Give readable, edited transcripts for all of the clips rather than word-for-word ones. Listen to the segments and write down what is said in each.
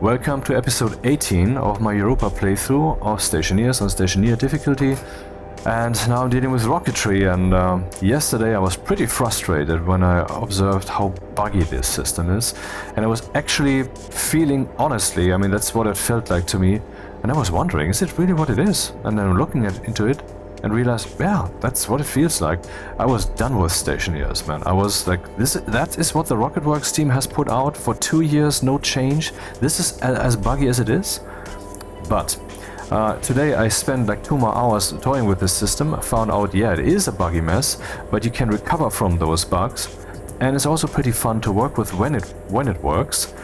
Welcome to episode 18 of my Europa playthrough of Stationeers on Stationeer difficulty. And now I'm dealing with Rocketry, and yesterday I was pretty frustrated when I observed how buggy this system is. And I was actually feeling, honestly, I mean that's what it felt like to me, and I was wondering, is it really what it is? And then looking into it and realized, yeah, that's what it feels like. I was done with Stationeers, man. I was like, that is what the Rocketworks team has put out for 2 years, no change. This is as buggy as it is. But today I spent like 2 more hours toying with this system. I found out, yeah, it is a buggy mess, but you can recover from those bugs. And it's also pretty fun to work with when it works.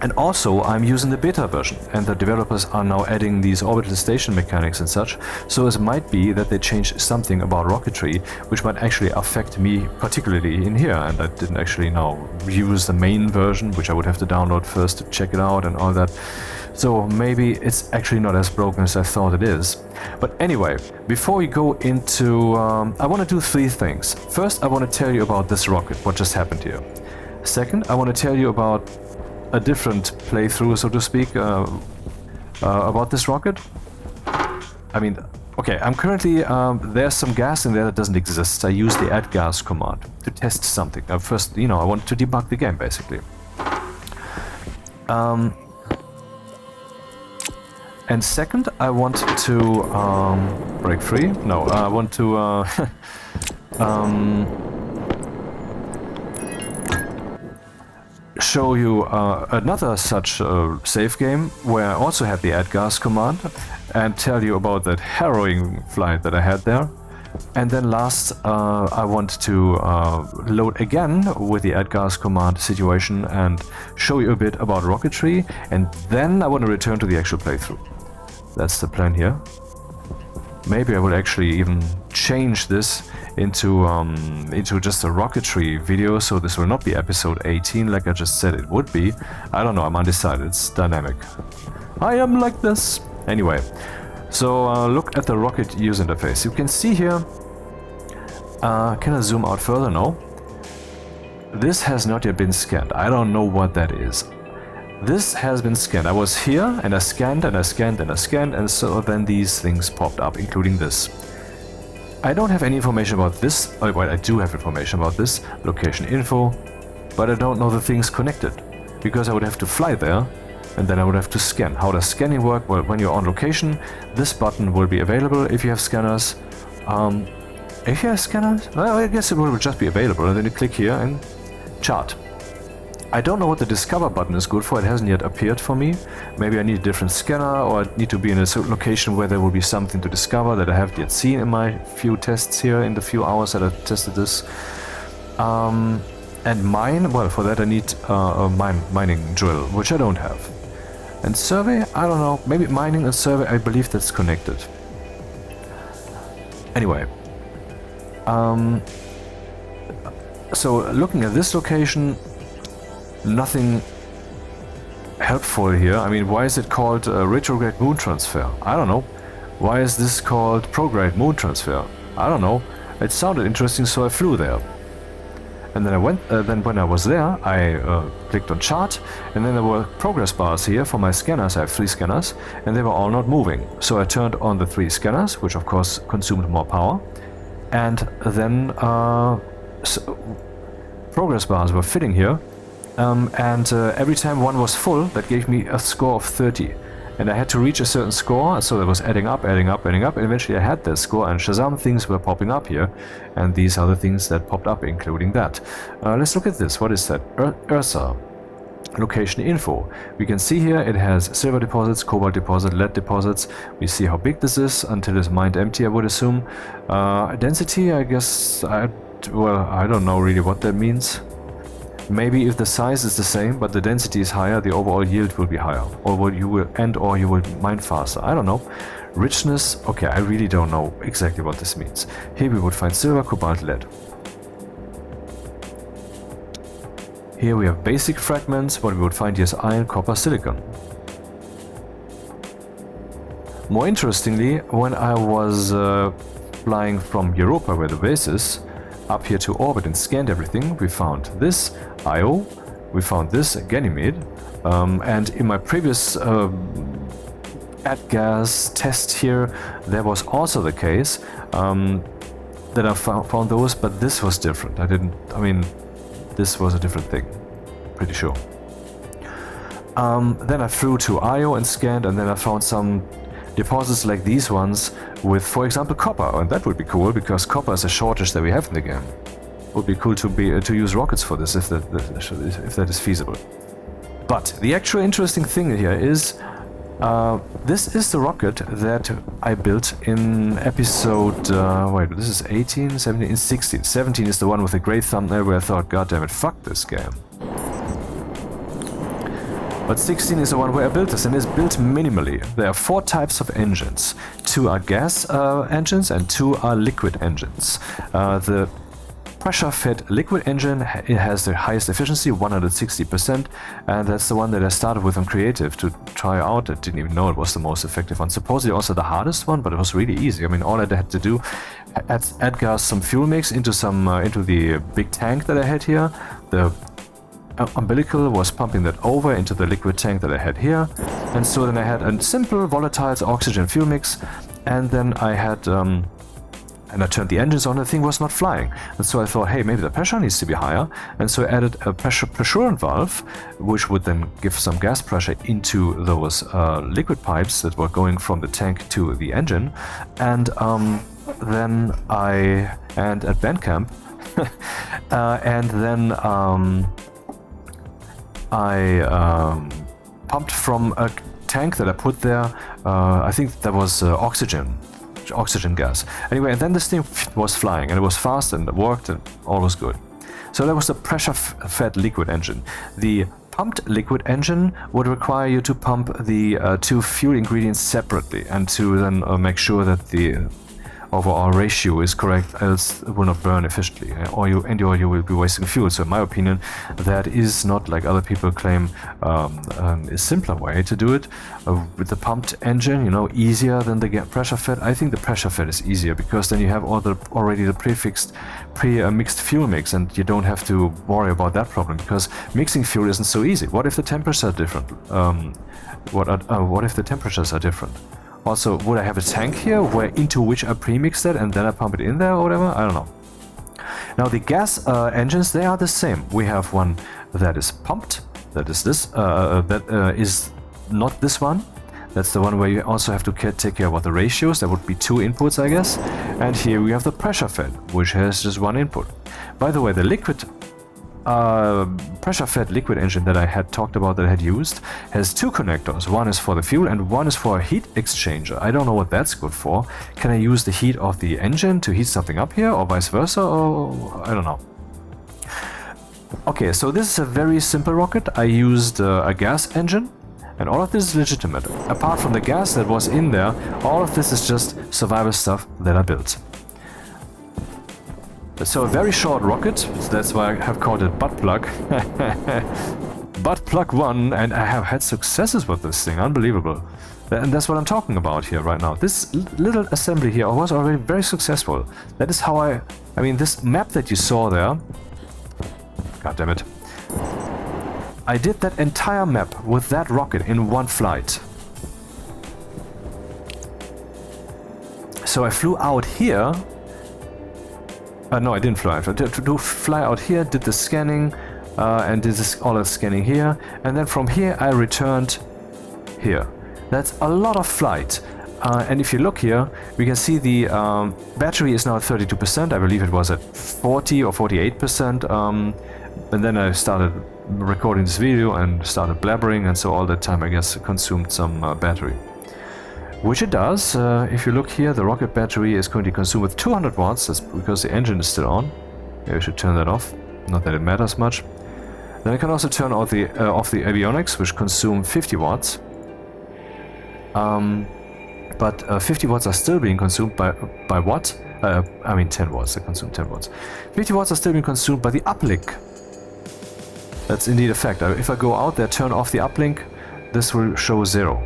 And also, I'm using the beta version, and the developers are now adding these orbital station mechanics and such, so it might be that they changed something about Rocketry, which might actually affect me particularly in here, and I didn't actually now use the main version, which I would have to download first to check it out and all that. So maybe it's actually not as broken as I thought it is. But anyway, before we go into... I want to do 3 things. First, I want to tell you about this rocket, what just happened here. Second, I want to tell you about a different playthrough, so to speak, about this rocket. I mean, okay, I'm currently, there's some gas in there that doesn't exist. I use the addgas command to test something. First, you know, I want to debug the game, basically. And second, I want to break free. No, I want to show you another such save game where I also had the addgas command and tell you about that harrowing flight that I had there. And then last, I want to load again with the addgas command situation and show you a bit about Rocketry, and then I want to return to the actual playthrough. That's the plan here. Maybe I will actually even change this into just a Rocketry video, so this will not be episode 18 like I just said it would be. I don't know, I'm undecided, it's dynamic. I am like this. Anyway, so look at the rocket user interface. You can see here, can I zoom out further? No. This has not yet been scanned. I don't know what that is. This has been scanned. I was here and I scanned and I scanned and I scanned, and so then these things popped up, including this. I don't have any information about this. Oh, well, I do have information about this, location info, but I don't know the things connected, because I would have to fly there and then I would have to scan. How does scanning work? Well, when you're on location, this button will be available if you have scanners. If you have scanners? Well, I guess it will just be available, and then you click here and chart. I don't know what the discover button is good for. It hasn't yet appeared for me. Maybe I need a different scanner, or I need to be in a certain location where there will be something to discover that I haven't yet seen in my few tests here, in the few hours that I've tested this. And mine, well, for that I need a mining drill, which I don't have. And survey, I don't know, maybe mining and survey, I believe that's connected. Anyway. So looking at this location, nothing helpful here. I mean, why is it called retrograde moon transfer? I don't know. Why is this called prograde moon transfer? I don't know. It sounded interesting, so I flew there. And then I went. Then when I was there, I clicked on chart, and then there were progress bars here for my scanners. I have 3 scanners, and they were all not moving. So I turned on the 3 scanners, which of course consumed more power, and then progress bars were fitting here. Every time one was full, that gave me a score of 30. And I had to reach a certain score, so that was adding up, and eventually I had that score, and Shazam things were popping up here. And these are the things that popped up, including that. Let's look at this. What is that? Ursa. Location info. We can see here it has silver deposits, cobalt deposit, lead deposits. We see how big this is until it's mined empty, I would assume. Density, I guess, well, I don't know really what that means. Maybe if the size is the same, but the density is higher, the overall yield will be higher, or you will mine faster. I don't know. Richness, okay, I really don't know exactly what this means. Here we would find silver, cobalt, lead. Here we have basic fragments. What we would find here is iron, copper, silicon. More interestingly, when I was flying from Europa, where the base is, up here to orbit and scanned everything, we found this IO, we found this Ganymede, and in my previous addgas test here, there was also the case that I found those, but this was different. This was a different thing, pretty sure. Then I flew to Io and scanned, and then I found some deposits like these ones with, for example, copper, and that would be cool because copper is a shortage that we have in the game. It would be cool to use rockets for this if that is feasible. But the actual interesting thing here is this is the rocket that I built in episode, wait, this is 18, 17, 16. 17 is the one with the great thumbnail where I thought, god damn it, fuck this game. But 16 is the one where I built this, and it's built minimally. There are 4 types of engines. 2 are gas engines and 2 are liquid engines. The pressure-fed liquid engine, it has the highest efficiency, 160%, and that's the one that I started with on Creative to try out. I didn't even know it was the most effective one. Supposedly also the hardest one, but it was really easy. I mean, all I had to do, add gas some fuel mix into the big tank that I had here. The umbilical was pumping that over into the liquid tank that I had here, and so then I had a simple volatile oxygen fuel mix, and then I had and I turned the engines on, and the thing was not flying. And so I thought, hey, maybe the pressure needs to be higher, and so I added a pressurant valve, which would then give some gas pressure into those liquid pipes that were going from the tank to the engine, and then at Bandcamp, and then I pumped from a tank that I put there. I think that was oxygen gas. Anyway, and then this thing was flying, and it was fast, and it worked, and all was good. So that was the pressure-fed liquid engine. The pumped liquid engine would require you to pump the 2 fuel ingredients separately, and to then make sure that the overall ratio is correct, else it will not burn efficiently, or you will be wasting fuel. So in my opinion, that is not, like other people claim, a simpler way to do it. With the pumped engine, you know, easier than the pressure fed. I think the pressure fed is easier because then you have already the pre-mixed fuel mix, and you don't have to worry about that problem because mixing fuel isn't so easy. What if the temperatures are different? What if the temperatures are different? Also, would I have a tank here into which I premix that and then I pump it in there or whatever? I don't know. Now the gas engines, they are the same. We have one that is pumped, that is this, that is not this one. That's the one where you also have to take care about the ratios. There would be 2 inputs, I guess. And here we have the pressure fed, which has just 1 input. By the way, the liquid pressure-fed liquid engine that I had talked about, that I had used, has 2 connectors. One is for the fuel and one is for a heat exchanger. I don't know what that's good for. Can I use the heat of the engine to heat something up here, or vice versa, or I don't know. Okay, so this is a very simple rocket. I used a gas engine, and all of this is legitimate. Apart from the gas that was in there, all of this is just survival stuff that I built. So a very short rocket, that's why I have called it butt plug. Butt plug 1, and I have had successes with this thing, unbelievable. And that's what I'm talking about here right now. This little assembly here was already very successful. That is how I mean, this map that you saw there, god damn it. I did that entire map with that rocket in 1 flight. So I flew out here. No, I didn't fly. To fly out here, did the scanning, and did all the scanning here, and then from here I returned here. That's a lot of flight. And if you look here, we can see the battery is now at 32%. I believe it was at 40 or 48%. And then I started recording this video and started blabbering, and so all that time I guess consumed some battery. Which it does. If you look here, the rocket battery is currently consumed with 200 watts. That's because the engine is still on. Maybe I should turn that off. Not that it matters much. Then I can also turn off the avionics, which consume 50 watts. But 50 watts are still being consumed by what? I mean 10 watts. They consume 10 watts. 50 watts are still being consumed by the uplink. That's indeed a fact. If I go out there, turn off the uplink, this will show 0.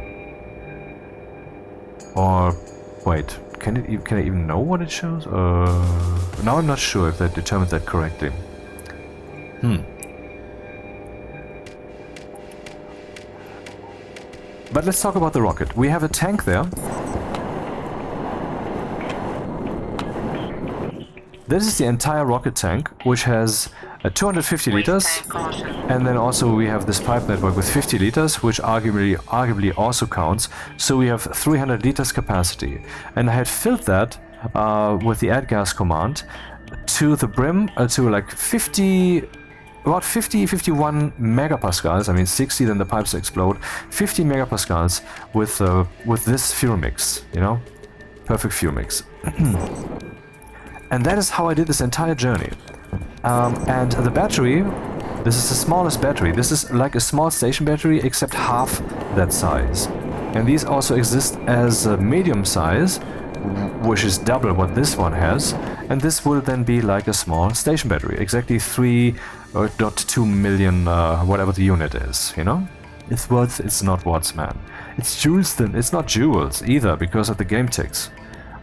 Or wait, can I even know what it shows? Now I'm not sure if they determined that correctly. But let's talk about the rocket. We have a tank there. This is the entire rocket tank, which has 250 liters, and then also we have this pipe network with 50 liters, which arguably also counts. So we have 300 liters capacity, and I had filled that with the add-gas command to the brim, to like 50, about 51 megapascals. I mean 60, then the pipes explode. 50 megapascals with this fuel mix, you know, perfect fuel mix. And that is how I did this entire journey. And the battery, this is the smallest battery. This is like a small station battery, except half that size. And these also exist as a medium size, which is double what this one has. And this will then be like a small station battery, exactly 3.2 million, whatever the unit is, you know? It's watts, it's not watts, man. It's joules then, it's not joules either, because of the game ticks.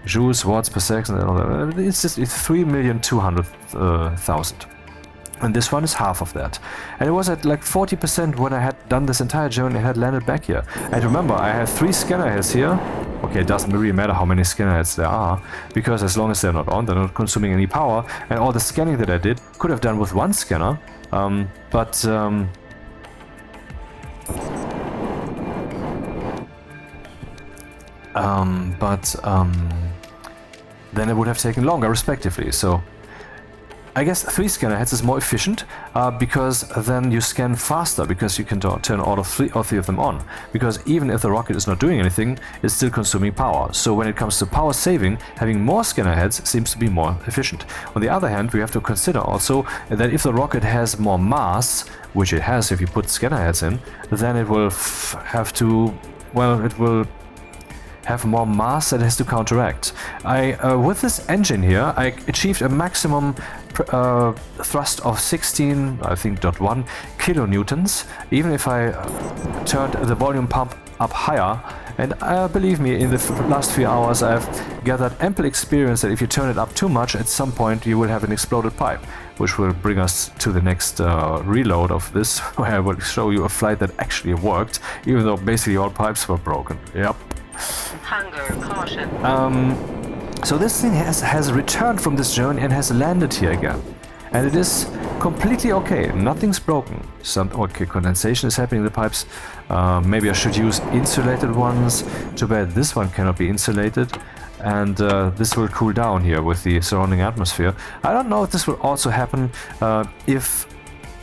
Joules, watts per second, and all that. It's 3,200,000. And this one is half of that. And it was at like 40% when I had done this entire journey and had landed back here. And remember, I have 3 scanner heads here. Okay, it doesn't really matter how many scanner heads there are, because as long as they're not on, they're not consuming any power. And all the scanning that I did could have done with 1 scanner. Then it would have taken longer, respectively. So I guess 3 scanner heads is more efficient, because then you scan faster, because you can turn all 3 of them on. Because even if the rocket is not doing anything, it's still consuming power. So when it comes to power saving, having more scanner heads seems to be more efficient. On the other hand, we have to consider also that if the rocket has more mass, which it has if you put scanner heads in, then it will have to, well, it will have more mass that has to counteract. With this engine here, I achieved a maximum thrust of 16, I think, 0.1 kilonewtons, even if I turned the volume pump up higher. And believe me, in the last few hours I've gathered ample experience that if you turn it up too much, at some point you will have an exploded pipe, which will bring us to the next reload of this, where I will show you a flight that actually worked, even though basically all pipes were broken. Yep. Hunger, caution. So this thing has returned from this journey and has landed here again. And it is completely okay. Nothing's broken. Okay, condensation is happening in the pipes. Maybe I should use insulated ones. Too bad this one cannot be insulated. And this will cool down here with the surrounding atmosphere. I don't know if this will also happen if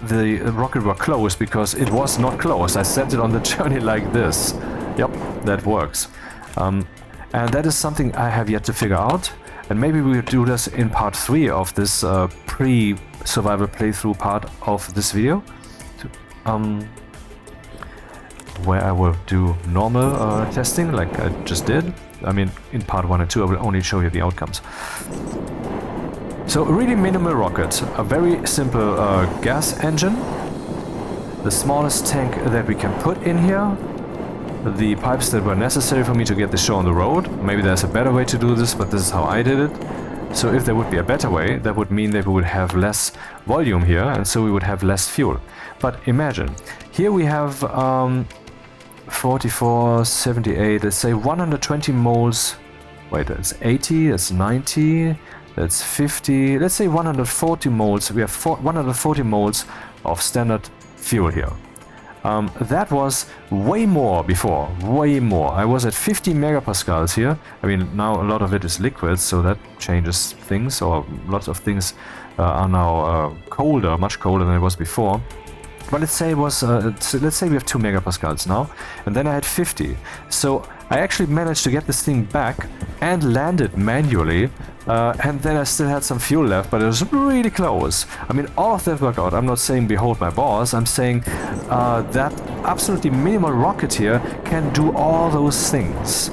the rocket were closed, because it was not closed. I set it on the journey like this. Yep, that works. And that is something I have yet to figure out. And maybe we'll do this in part 3 of this pre-survival playthrough part of this video. Where I will do normal testing like I just did. I mean, in part 1 and 2 I will only show you the outcomes. So a really minimal rocket, a very simple gas engine, the smallest tank that we can put in here, the pipes that were necessary for me to get the show on the road. Maybe there's a better way to do this, but this is how I did it. So if there would be a better way, that would mean that we would have less volume here, and so we would have less fuel. But imagine, here we have 44, 78, let's say 120 moles. Wait, that's 80, that's 90, that's 50, let's say 140 moles. We have 140 moles of standard fuel here. That was way more before, way more. I was at 50 megapascals here. I mean, now a lot of it is liquid, so that changes things, or lots of things are now colder, much colder than it was before. But let's say it was, let's say we have 2 megapascals now, and then I had 50. So I actually managed to get this thing back and land it manually, and then I still had some fuel left, but it was really close. I mean, all of that worked out. I'm not saying behold my boss, I'm saying that absolutely minimal rocket here can do all those things.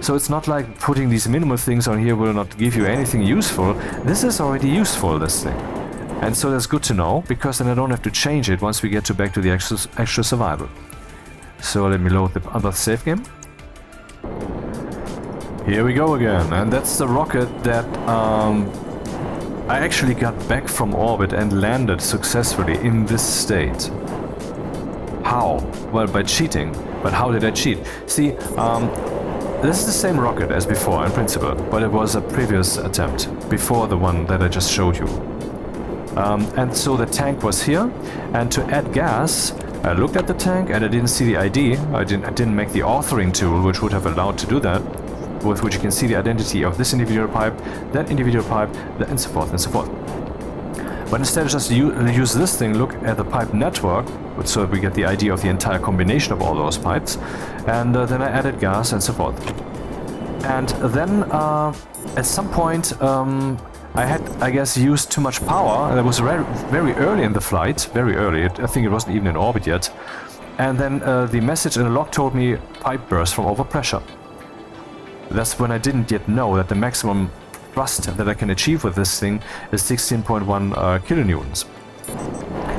So it's not like putting these minimal things on here will not give you anything useful. This is already useful, this thing. And so that's good to know, because then I don't have to change it once we get back to the extra survival. So let me load the other save game. Here we go again, and that's the rocket that I actually got back from orbit and landed successfully in this state. How? Well, by cheating. But how did I cheat? See, this is the same rocket as before in principle, but it was a previous attempt, before the one that I just showed you. And so the tank was here, and to add gas, I looked at the tank and I didn't see the ID. I didn't make the authoring tool, which would have allowed to do that, with which you can see the identity of this individual pipe, and so forth and so forth. But instead of just use this thing, look at the pipe network, so that we get the idea of the entire combination of all those pipes, and then I added gas and so forth. And then at some point I had, I guess, used too much power, and it was very early in the flight, very early, I think it wasn't even in orbit yet. And then the message in the log told me pipe burst from overpressure. That's when I didn't yet know that the maximum thrust that I can achieve with this thing is 16.1 kilonewtons.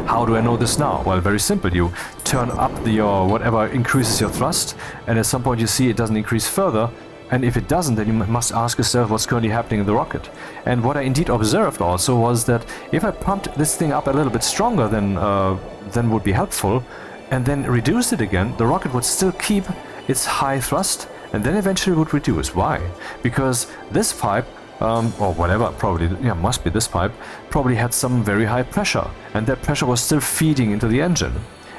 How do I know this now? Well, very simple. You turn up your whatever increases your thrust, and at some point you see it doesn't increase further, and if it doesn't, then you must ask yourself what's currently happening in the rocket. And what I indeed observed also was that if I pumped this thing up a little bit stronger than would be helpful, and then reduced it again, the rocket would still keep its high thrust, and then eventually would reduce. Why? Because this pipe, or whatever, probably, yeah, must be this pipe, probably had some very high pressure, and that pressure was still feeding into the engine.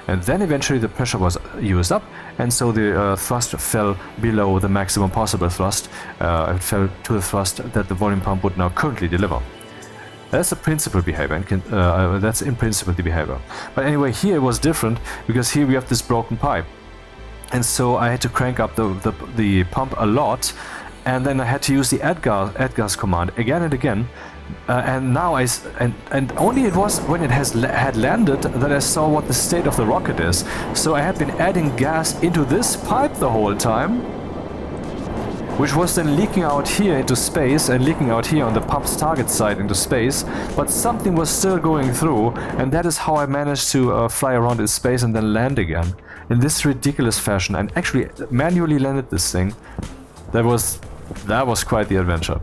And then eventually the pressure was used up, and so the thrust fell below the maximum possible thrust. It fell to the thrust that the volume pump would now currently deliver. That's the principal behavior, and that's in principle the behavior. But anyway, here it was different, because here we have this broken pipe. And so I had to crank up the pump a lot, and then I had to use the addgas command again and again. And now and only it was when it had landed that I saw what the state of the rocket is. So I had been adding gas into this pipe the whole time, which was then leaking out here into space and leaking out here on the pump's target side into space, but something was still going through, and that is how I managed to fly around in space and then land again in this ridiculous fashion, and actually manually landed this thing. That was quite the adventure.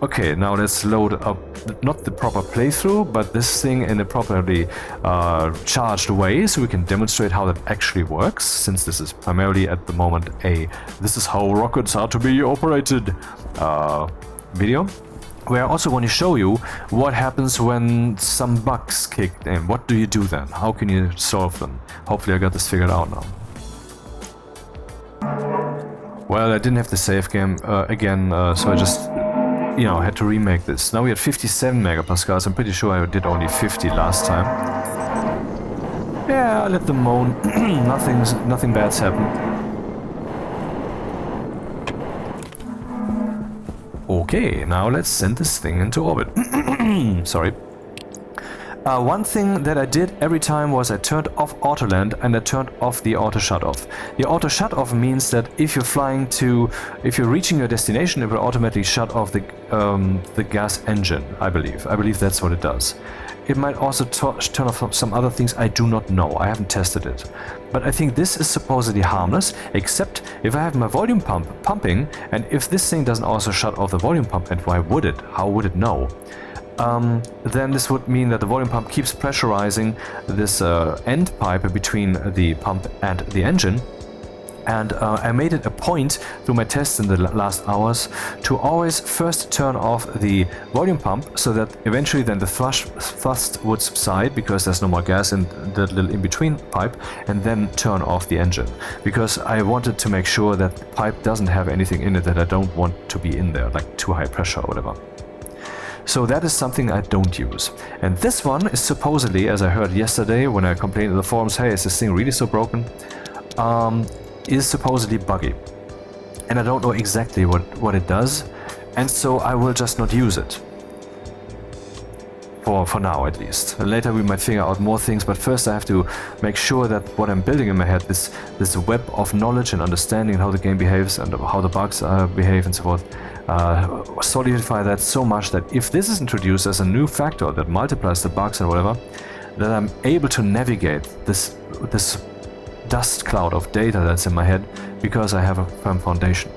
Okay, now let's load up not the proper playthrough, but this thing in a properly charged way, so we can demonstrate how that actually works, since this is primarily at the moment this is how rockets are to be operated video, where I also want to show you what happens when some bugs kick in. What do you do then? How can you solve them? Hopefully I got this figured out now. Well, I didn't have the save game again, so I just had to remake this. Now we had 57 megapascals. I'm pretty sure I did only 50 last time. Yeah, I let them moan. Nothing bad's happened. Okay, now let's send this thing into orbit. Sorry. One thing that I did every time was I turned off auto land and I turned off the auto shut off. The auto shut off means that if you're reaching your destination, it will automatically shut off the gas engine. I believe that's what it does. It might also turn off some other things. I do not know. I haven't tested it. But I think this is supposedly harmless, except if I have my volume pump pumping, and if this thing doesn't also shut off the volume pump, and why would it? How would it know? Then this would mean that the volume pump keeps pressurizing this end pipe between the pump and the engine. And I made it a point through my tests in the last hours to always first turn off the volume pump, so that eventually then the thrust would subside, because there's no more gas in that little in-between pipe, and then turn off the engine. Because I wanted to make sure that the pipe doesn't have anything in it that I don't want to be in there, like too high pressure or whatever. So that is something I don't use. And this one is supposedly, as I heard yesterday when I complained in the forums, hey, is this thing really so broken? Is supposedly buggy. And I don't know exactly what it does, and so I will just not use it. For now at least. Later we might figure out more things, but first I have to make sure that what I'm building in my head, this web of knowledge and understanding how the game behaves and how the bugs behave and so forth, solidify that so much that if this is introduced as a new factor that multiplies the bugs and whatever, that I'm able to navigate this dust cloud of data that's in my head, because I have a firm foundation.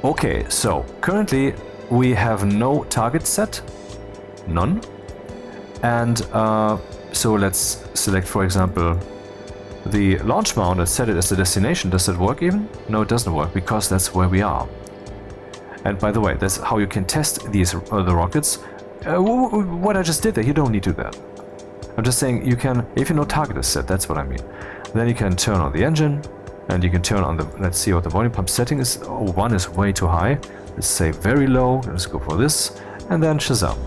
Okay, so currently we have no target set, none, and So let's select, for example, the launch mount and set it as the destination. Does it work even? No, it doesn't work, because that's where we are. And by the way, that's how you can test these the rockets. What I just did there, you don't need to do that. I'm just saying you can, if you know target is set, that's what I mean. Then you can turn on the engine, and you can turn on the, let's see what the volume pump setting is. Oh, 1 is way too high. Let's say very low. Let's go for this, and then Shazam.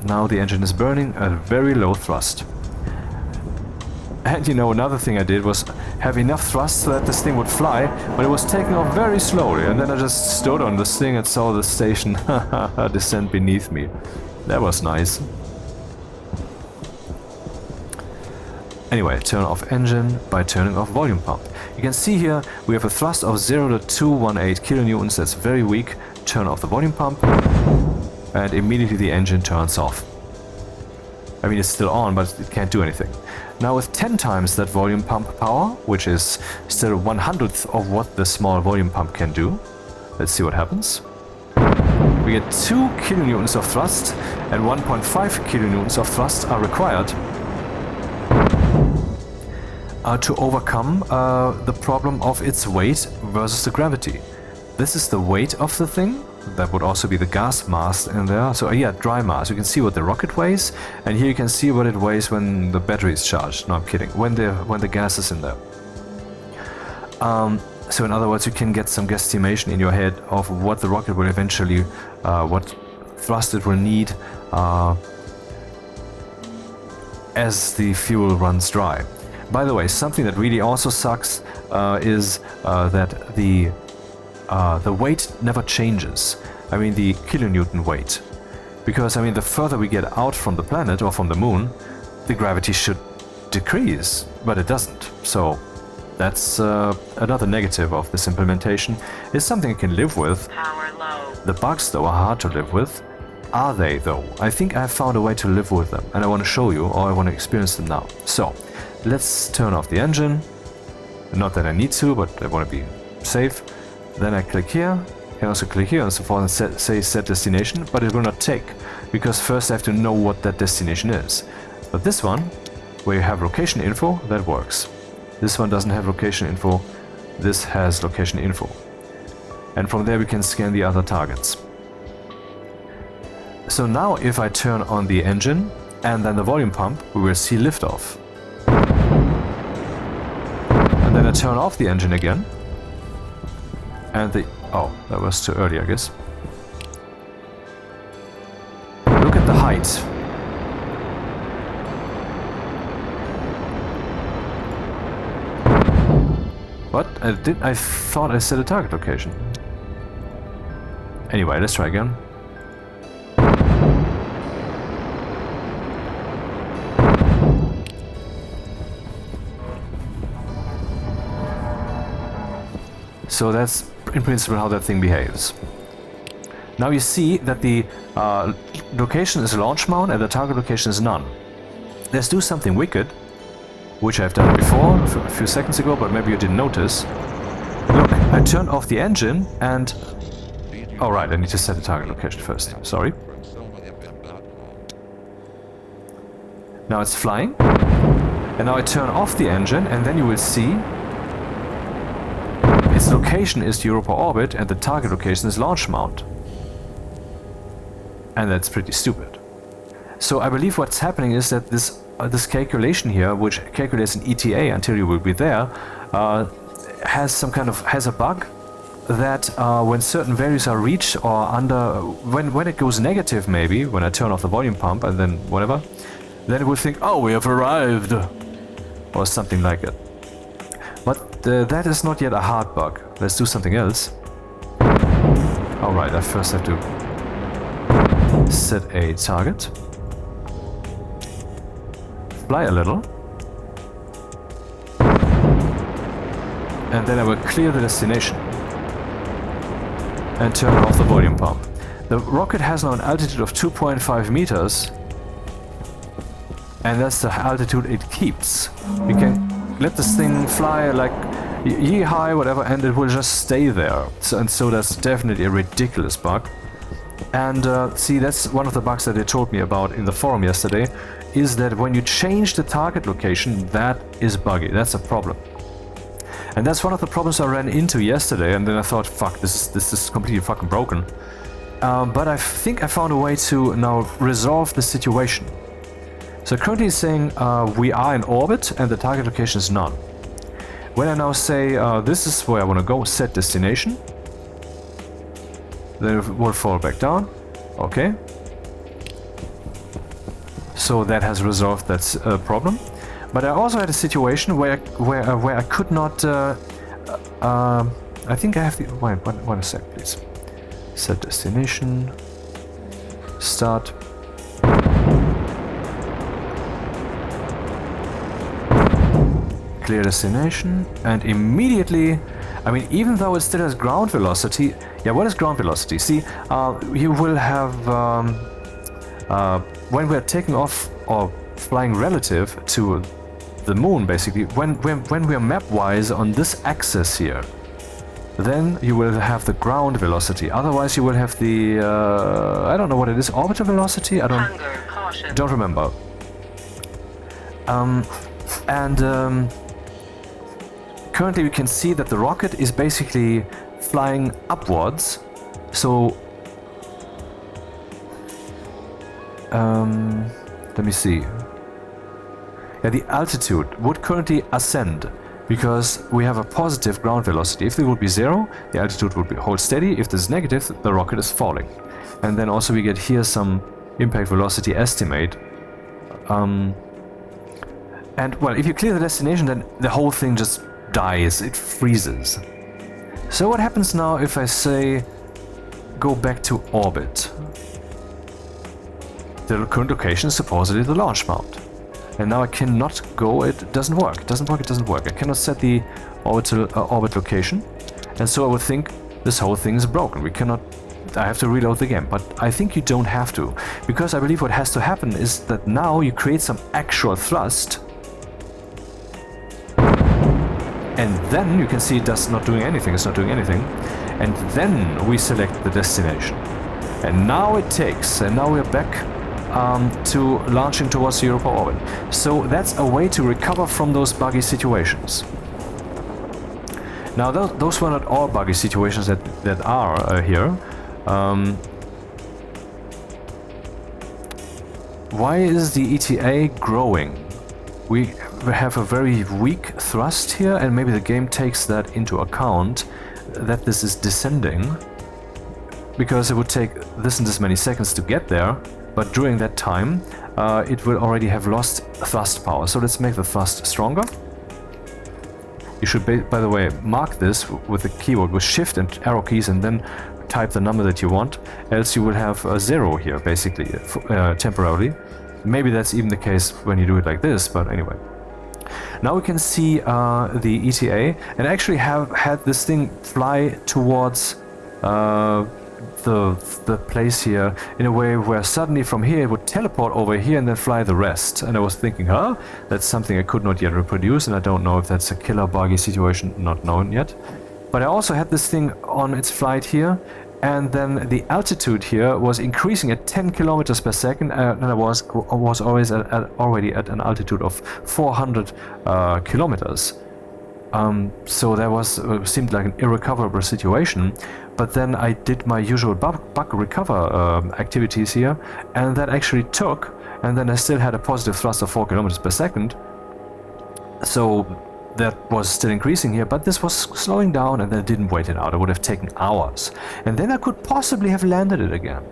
Now the engine is burning at very low thrust. And you know, another thing I did was have enough thrust so that this thing would fly, but it was taking off very slowly. And then I just stood on this thing and saw the station descend beneath me. That was nice. Anyway, turn off engine by turning off volume pump. You can see here we have a thrust of 0.218 kilonewtons. That's very weak. Turn off the volume pump, and immediately the engine turns off. I mean, it's still on, but it can't do anything. Now with 10 times that volume pump power, which is still 1/100th of what the small volume pump can do, let's see what happens. We get 2 kilonewtons of thrust, and 1.5 kilonewtons of thrust are required to overcome the problem of its weight versus the gravity. This is the weight of the thing. That would also be the gas mass in there. So yeah, dry mass. You can see what the rocket weighs, and here you can see what it weighs when the battery is charged. No, I'm kidding. When the gas is in there. So in other words, you can get some guesstimation in your head of what the rocket will eventually, what thrust it will need as the fuel runs dry. By the way, something that really also sucks is that the weight never changes. I mean, the kilonewton weight. Because, I mean, the further we get out from the planet or from the moon, the gravity should decrease, but it doesn't. So that's another negative of this implementation. It's something you can live with. Power low. The bugs, though, are hard to live with. Are they, though? I think I've found a way to live with them, and I want to show you, or I want to experience them now. So, let's turn off the engine. Not that I need to, but I want to be safe. Then I click here, I can also click here and so forth and say set destination, but it will not take, because first I have to know what that destination is. But this one, where you have location info, that works. This one doesn't have location info, this has location info. And from there we can scan the other targets. So now if I turn on the engine and then the volume pump, we will see liftoff. And then I turn off the engine again. And the... oh, that was too early, I guess. Look at the height. What? I thought I set a target location. Anyway, let's try again. So that's in principle how that thing behaves. Now you see that the location is launch mount and the target location is none. Let's do something wicked, which I've done before a few seconds ago, but maybe you didn't notice. Look, I turned off the engine and... oh right, I need to set the target location first, sorry. Now it's flying, and now I turn off the engine, and then you will see its location is Europa orbit and the target location is launch mount. And that's pretty stupid. So I believe what's happening is that this calculation here, which calculates an ETA until you will be there, has a bug that when certain values are reached or under, when it goes negative maybe, when I turn off the volume pump and then whatever, then it will think, oh, we have arrived, or something like it. But that is not yet a hard bug. Let's do something else. Alright, I first have to set a target. Fly a little. And then I will clear the destination. And turn off the volume pump. The rocket has now an altitude of 2.5 meters. And that's the altitude it keeps. You can let this thing fly like yee high, whatever, and it will just stay there. So that's definitely a ridiculous bug. And see, that's one of the bugs that they told me about in the forum yesterday, is that when you change the target location, that is buggy. That's a problem. And that's one of the problems I ran into yesterday, and then I thought, fuck, this is completely fucking broken. But I think I found a way to now resolve the situation. So currently it's saying we are in orbit and the target location is none. When I now say this is where I want to go, set destination, then it will fall back down. Okay. So that has resolved that problem. But I also had a situation where I could not. I think I have the. Wait, one sec, please. Set destination. Start. Clear destination, and immediately. I mean, even though it still has ground velocity. Yeah, what is ground velocity? See, you will have when we're taking off or flying relative to the moon, basically, when we are map-wise on this axis here, then you will have the ground velocity. Otherwise, you will have the I don't know what it is, orbital velocity. I don't remember. Currently, we can see that the rocket is basically flying upwards. So let me see. Yeah, the altitude would currently ascend because we have a positive ground velocity. If it would be 0, the altitude would hold steady. If this is negative, the rocket is falling. And then also we get here some impact velocity estimate. And well, if you clear the destination, then the whole thing just dies. It freezes. So what happens now if I say go back to orbit? The current location is supposedly the launch mount. And now I cannot go, it doesn't work, it doesn't work. I cannot set the orbit location. And so I would think this whole thing is broken. I have to reload the game, but I think you don't have to. Because I believe what has to happen is that now you create some actual thrust. And then you can see it's not doing anything. And then we select the destination. And now it takes, and now we're back to launching towards the Europa orbit. So that's a way to recover from those buggy situations. Now those were not all buggy situations that are here. Why is the ETA growing? We have a very weak thrust here, and maybe the game takes that into account, that this is descending, because it would take this and this many seconds to get there. But during that time, it will already have lost thrust power. So let's make the thrust stronger. You should, by the way, mark this with the keyboard with Shift and arrow keys, and then type the number that you want. Else you will have a 0 here, basically, temporarily. Maybe that's even the case when you do it like this, but anyway. Now we can see the ETA, and actually have had this thing fly towards the place here in a way where suddenly from here it would teleport over here and then fly the rest. And I was thinking, that's something I could not yet reproduce, and I don't know if that's a killer buggy situation, not known yet. But I also had this thing on its flight here, and then the altitude here was increasing at 10 kilometers per second, and I was always already at an altitude of 400 kilometers. So that seemed like an irrecoverable situation. But then I did my usual bug recover activities here, and that actually took, and then I still had a positive thrust of 4 kilometers per second. So that was still increasing here, but this was slowing down, and then it didn't wait it out. It would have taken hours. And then I could possibly have landed it again.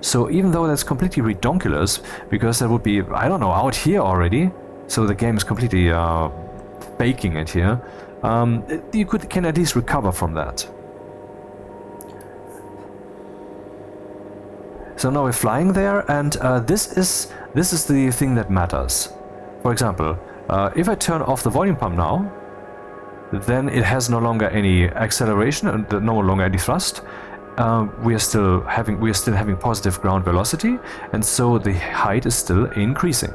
So even though that's completely redonkulous, because that would be, I don't know, out here already, so the game is completely faking it here, you can at least recover from that. So now we're flying there, and this is the thing that matters. For example, if I turn off the volume pump now, then it has no longer any acceleration and no longer any thrust. We are still having positive ground velocity, and so the height is still increasing.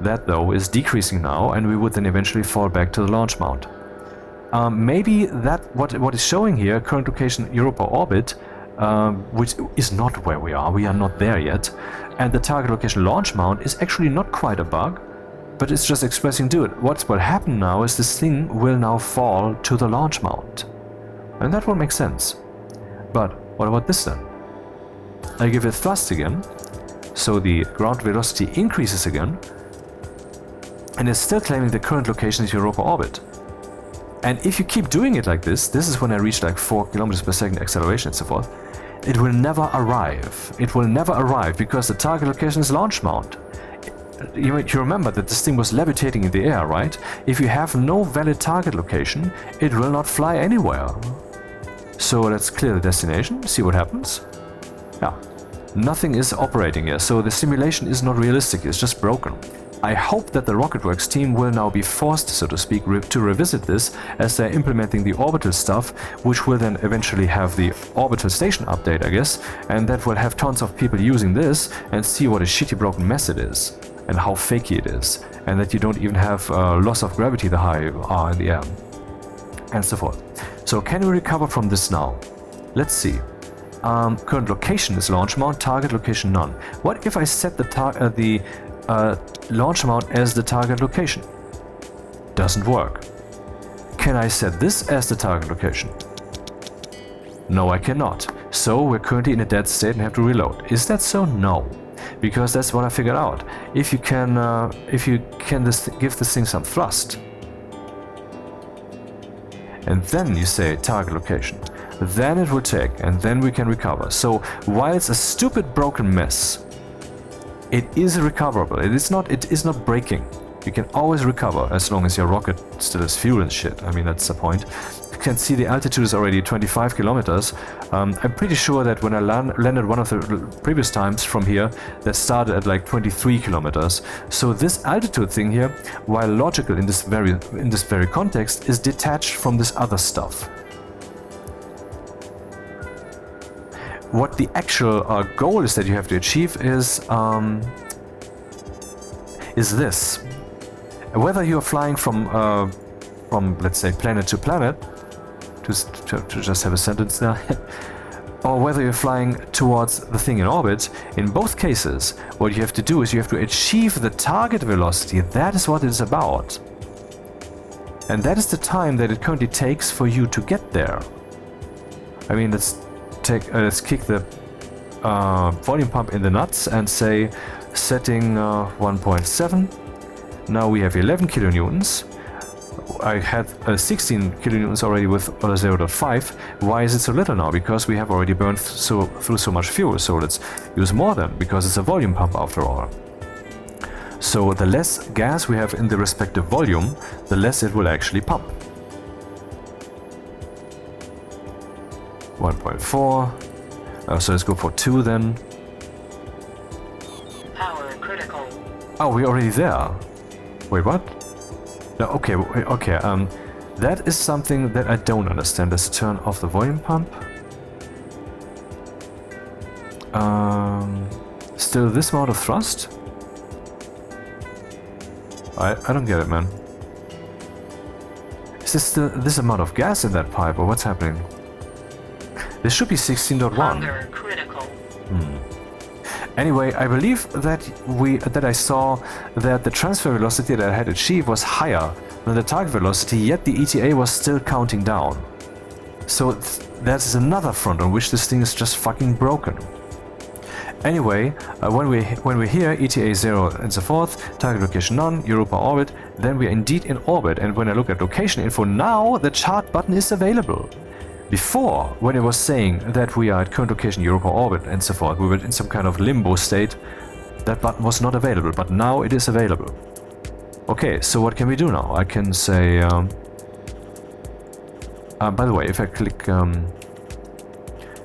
That though is decreasing now, and we would then eventually fall back to the launch mount. Maybe that what is showing here, current location Europa orbit, which is not where we are. We are not there yet. And the target location launch mount is actually not quite a bug, but it's just expressing, dude, what will happen now is this thing will now fall to the launch mount. And that will make sense. But what about this then? I give it thrust again, so the ground velocity increases again, and it's still claiming the current location is Europa orbit. And if you keep doing it like this is when I reach like 4 kilometers per second acceleration and so forth, it will never arrive. It will never arrive because the target location is launch mount. You remember that this thing was levitating in the air, right? If you have no valid target location, it will not fly anywhere. So let's clear the destination, see what happens. Yeah, nothing is operating here, so the simulation is not realistic, it's just broken. I hope that the Rocketworks team will now be forced, so to speak, to revisit this as they're implementing the orbital stuff, which will then eventually have the orbital station update, I guess, and that will have tons of people using this and see what a shitty broken mess it is, and how fakey it is, and that you don't even have loss of gravity the higher you are in the air, and so forth. So can we recover from this now? Let's see. Current location is launch mount, target location none. What if I set the launch mount as the target location? Doesn't work. Can I set this as the target location? No, I cannot. So we're currently in a dead state and have to reload. Is that so? No. Because that's what I figured out. If you can give this thing some thrust, and then you say target location, then it will take, and then we can recover. So while it's a stupid broken mess, it is recoverable. It is not breaking. You can always recover as long as your rocket still has fuel and shit. I mean, that's the point. You can see the altitude is already 25 kilometers. I'm pretty sure that when I landed one of the previous times from here, that started at like 23 kilometers. So this altitude thing here, while logical in this very context, is detached from this other stuff. What the actual goal is that you have to achieve is this. Whether you're flying from let's say planet to planet, to just have a sentence there, or whether you're flying towards the thing in orbit, in both cases, what you have to do is you have to achieve the target velocity. That is what it is about. And that is the time that it currently takes for you to get there. I mean, let's kick the volume pump in the nuts and say setting 1.7. Now we have 11 kilonewtons. I had 16 kilonewtons already with 0.5. Why is it so little now? Because we have already burned through so much fuel. So let's use more then, because it's a volume pump after all. So the less gas we have in the respective volume, the less it will actually pump. 1.4. So let's go for 2 then. Power critical. Oh, we're already there. Wait, what? No, okay. That is something that I don't understand. Let's turn off the volume pump. Still this amount of thrust? I don't get it, man. Is this still this amount of gas in that pipe, or what's happening? This should be 16.1. Hunger critical. Anyway, I believe that I saw that the transfer velocity that I had achieved was higher than the target velocity, yet the ETA was still counting down. So that's another front on which this thing is just fucking broken. Anyway, when we're here, ETA 0 and so forth, target location none, Europa orbit, then we're indeed in orbit, and when I look at location info, now the chart button is available. Before, when it was saying that we are at current location Europa orbit and so forth, we were in some kind of limbo state, that button was not available, but now it is available. Okay, so what can we do now? I can say... by the way, if I click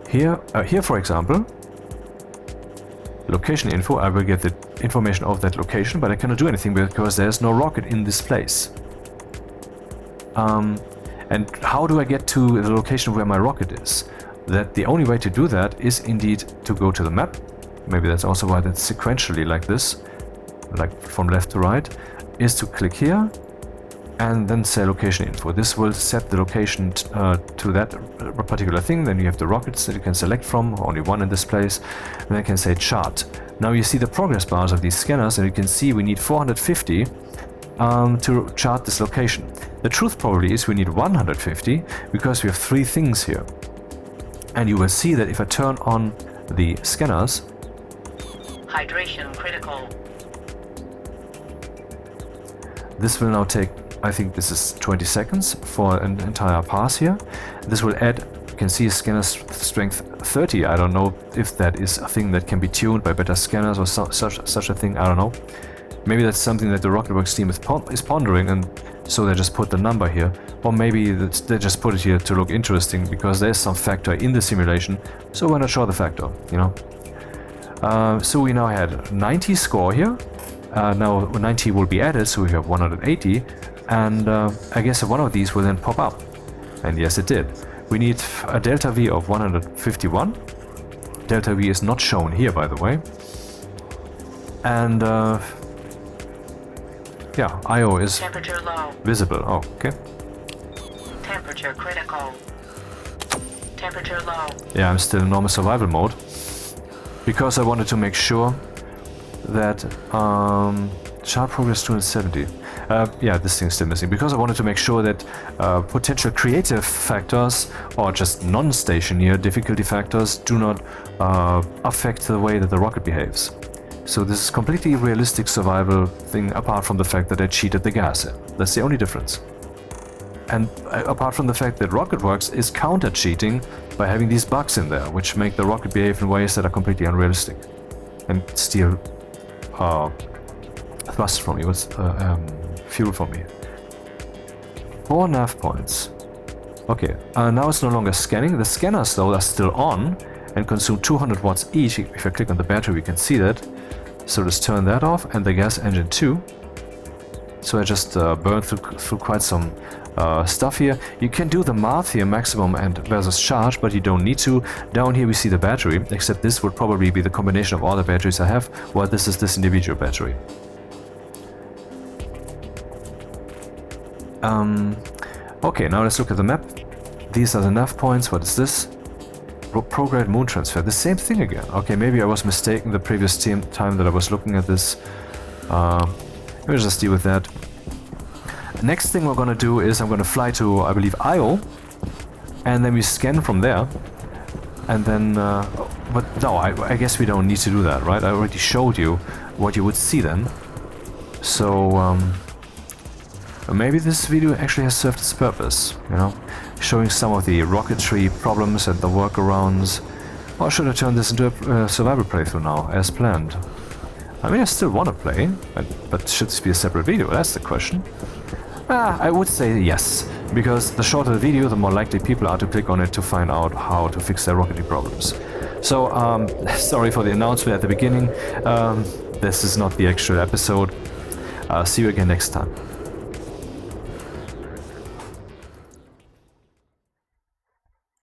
here for example, location info, I will get the information of that location, but I cannot do anything because there's no rocket in this place. And how do I get to the location where my rocket is? That the only way to do that is indeed to go to the map. Maybe that's also why that's sequentially like this, like from left to right, is to click here, and then say location info. This will set the location to that particular thing. Then you have the rockets that you can select from, only one in this place, and then I can say chart. Now you see the progress bars of these scanners, and you can see we need 450 to chart this location. The truth probably is we need 150 because we have 3 things here. And you will see that if I turn on the scanners, Hydration critical. this will now take, I think this is 20 seconds for an entire pass here. This will add, you can see scanner strength 30. I don't know if that is a thing that can be tuned by better scanners or such a thing, I don't know. Maybe that's something that the Rocketworks team is pondering, and so they just put the number here. Or maybe they just put it here to look interesting because there's some factor in the simulation, so we're not sure the factor, you know. So we now had 90 score here. Now 90 will be added, so we have 180, and I guess one of these will then pop up. And yes, it did. We need a delta V of 151. Delta V is not shown here, by the way. And yeah, IO is Temperature low. visible. Oh, okay. Temperature critical. Temperature low. Yeah, I'm still in normal survival mode because I wanted to make sure that chart progress 270. Yeah, this thing's still missing because I wanted to make sure that potential creative factors or just non-stationeer difficulty factors do not affect the way that the rocket behaves. So this is completely realistic survival thing, apart from the fact that I cheated the gas in. That's the only difference. And apart from the fact that Rocketworks is counter-cheating by having these bugs in there, which make the rocket behave in ways that are completely unrealistic and steal thrust from me, fuel from me. 4 nav points. Okay, now it's no longer scanning. The scanners, though, are still on and consume 200 watts each. If I click on the battery, we can see that. So just turn that off, and the gas engine too. So I just burned through quite some stuff here. You can do the math here, maximum and versus charge, but you don't need to. Down here we see the battery, except this would probably be the combination of all the batteries I have, while this is this individual battery. Okay, now let's look at the map. These are the nav points. What is this? Prograde moon transfer. The same thing again. Okay, maybe I was mistaken the previous time that I was looking at this. Let me just deal with that. Next thing we're gonna do is I'm gonna fly to, I believe, Io, and then we scan from there. And then, but no, I guess we don't need to do that, right? I already showed you what you would see then. So, maybe this video actually has served its purpose, you know? Showing some of the Rocketry problems and the workarounds. Or should I turn this into a survival playthrough now, as planned? I mean, I still want to play, but should this be a separate video? That's the question. I would say yes, because the shorter the video, the more likely people are to click on it to find out how to fix their Rocketry problems. So, sorry for the announcement at the beginning. This is not the actual episode. See you again next time.